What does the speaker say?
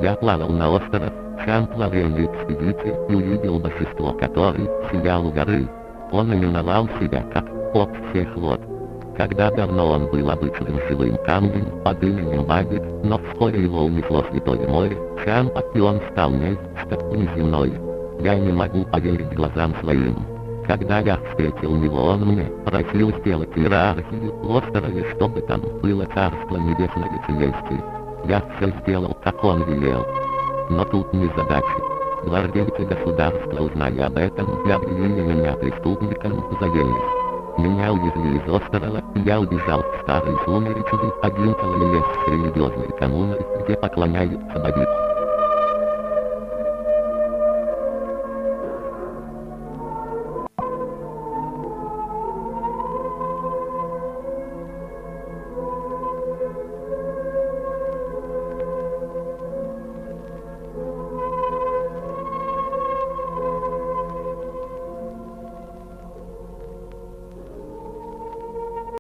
Я плавал на остров, сам плавание экспедиции и увидел божество, который сиял у горы. Он именовал себя как «Бог всех вод». Когда-давно он был обычным живым камнем под именем Багет, но вскоре его унесло Святое море, сам и он стал нечто внеземное. Я не могу поверить глазам своим. Когда я встретил его, он мне просил сделать иерархию в острове, чтобы там было царство небесное целестие. Я все сделал, как он велел. Но тут незадача. Гвардейцы государства узнали об этом и объявили меня преступником за ересь. Меня увезли из острова, и я убежал в старый сумеречный 11 лес с религиозной коммуной, где поклоняются Багету.